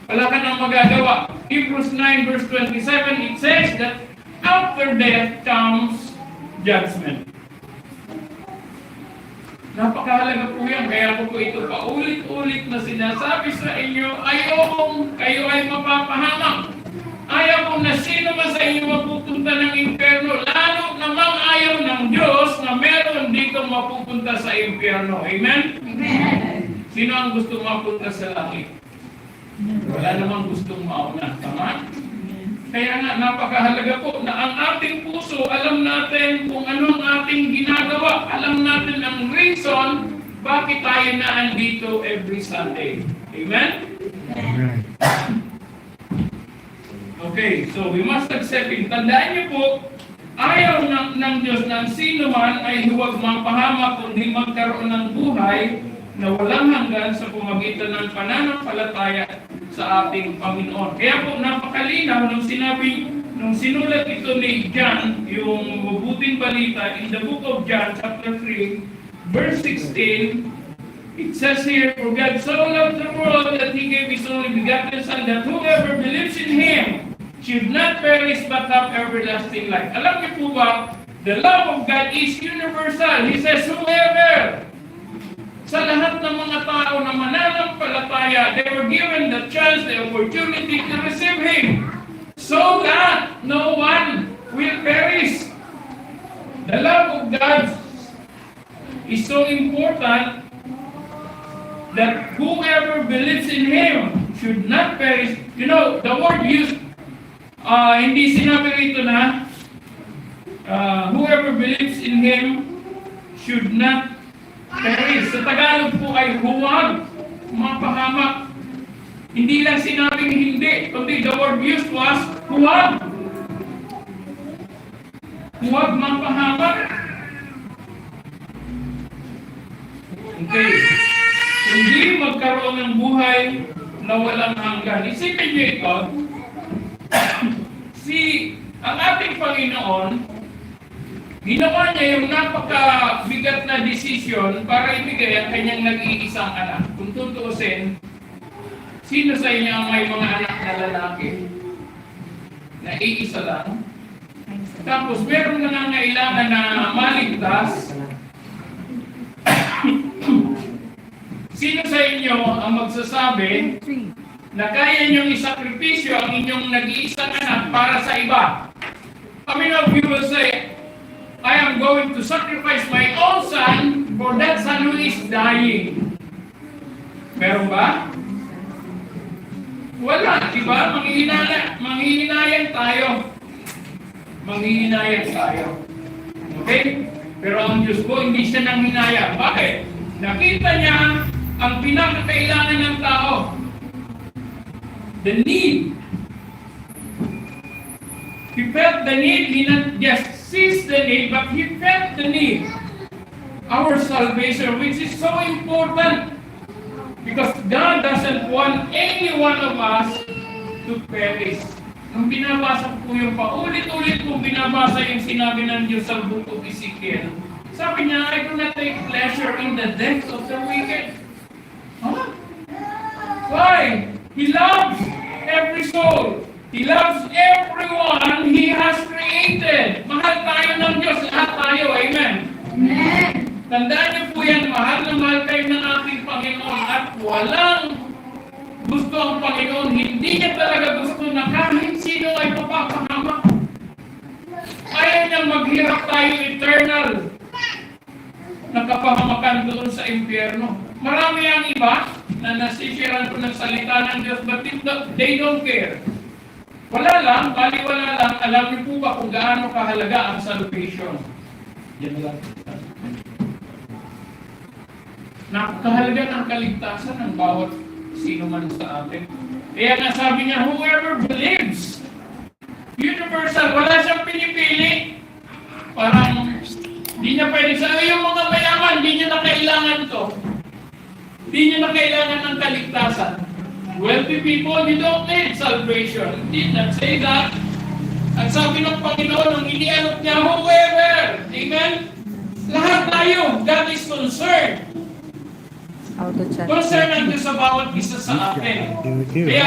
Wala ka nang magagawa. Hebrews 9 verse 27, it says that after death comes judgment. Napakahalaga po yan. Kaya ko po ito paulit-ulit na sinasabi sa inyo, ayokong kayo ay mapapahamak. Ayaw kong na sino man sa inyo mapupunta ng impyerno. Lalo namang ayaw ng Diyos na meron dito mapupunta sa impyerno. Amen? Amen. Sino ang gusto mapunta sa langit? Wala namang gustong mauna. Tama? Kaya nga, napakahalaga po na ang ating puso, alam natin kung anong ating ginagawa. Alam natin ang reason bakit tayo naandito every Sunday. Amen? Amen. Okay, so we must accept it. Tandaan niyo po, ayaw ng Diyos na sino man ay huwag mapahamak kundi magkaroon ng buhay na walang hanggan sa pamagitan ng pananampalataya sa ating Panginoon. Kaya po napakalinaw nung sinulat ito ni John, yung mabuting balita in the book of John chapter 3 verse 16, it says here, for God so loved the world that He gave His only begotten Son, that whoever believes in Him should not perish but have everlasting life. Alam niyo po ba, the love of God is universal. He says, whoever, sa lahat ng mga tao na mananampalataya, they were given the chance, the opportunity to receive Him so that no one will perish. The love of God is so important that whoever believes in Him should not perish. You know, the word used, hindi sinabi rito na whoever believes in Him should not perish. Sa Tagalog po ay huwag mapahamak. Hindi lang sinabing hindi, kundi the word used was huwag. Huwag mapahamak. Okay. Hindi magkaroon ng buhay na walang hanggan. Isipin niyo ito, ang ating Panginoon, ginawa niya yung napakabigat na desisyon para ibigay ang kanyang nag-iisang anak. Kung tutuusin, sino sa inyo ang may mga anak na lalaki? Na iisa lang. Tapos meron na nangangailangan na maligtas. Sino sa inyo ang magsasabi na kaya niyong isakripisyo ang inyong nag-iisang anak para sa iba? How many of you will say, I am going to sacrifice my own son for that son who is dying? Meron ba? Wala, di ba? Manghihinayan tayo. Manghihinayan tayo. Okay? Pero ang Diyos ko, hindi siya nanghinaya. Bakit? Nakita niya ang pinakakailangan ng tao. The need. He felt the need. He not just sees the need, but he felt the need. Our salvation, which is so important. Because God doesn't want any one of us to perish. Nung binabasa ko yung paulit-ulit kong binabasa yung sinabi ng Diyos sa book of Ezekiel, sabi niya, I do not take pleasure in the death of the wicked. Huh? Why? He loves every soul. He loves everyone He has created. Mahal tayo ng Diyos, lahat tayo. Amen? Amen. Tandaan niyo po yan, mahal na mahal kayo ng ating Panginoon at walang gusto ang Panginoon. Hindi niya talaga gusto na kahit sino ay mapapahamak. Ayaw niya maghirap tayo eternal. Nakapahamakan doon sa impyerno. Marami ang iba na nasisiran ko ng salita ng Diyos, but they don't care. Wala lang, baliwala lang, alam niyo po ba kung gaano kahalaga ang salvation? Yan lang. Napakahalaga ng kaligtasan ng bawat sino man sa atin. Kaya nga sabi niya, whoever believes, universal, wala siyang pinipili. Parang, di niya pwede sa yung mga mayaman, di niya na kailangan to. Di niya na kailangan ng kaligtasan. Wealthy people, you don't need salvation. Did not say that. At sabi ng Panginoon, nung inialok niya, whoever, amen? Lahat tayo, God is concerned. Concerned ang Diyos sa bawat isa sa atin. Kaya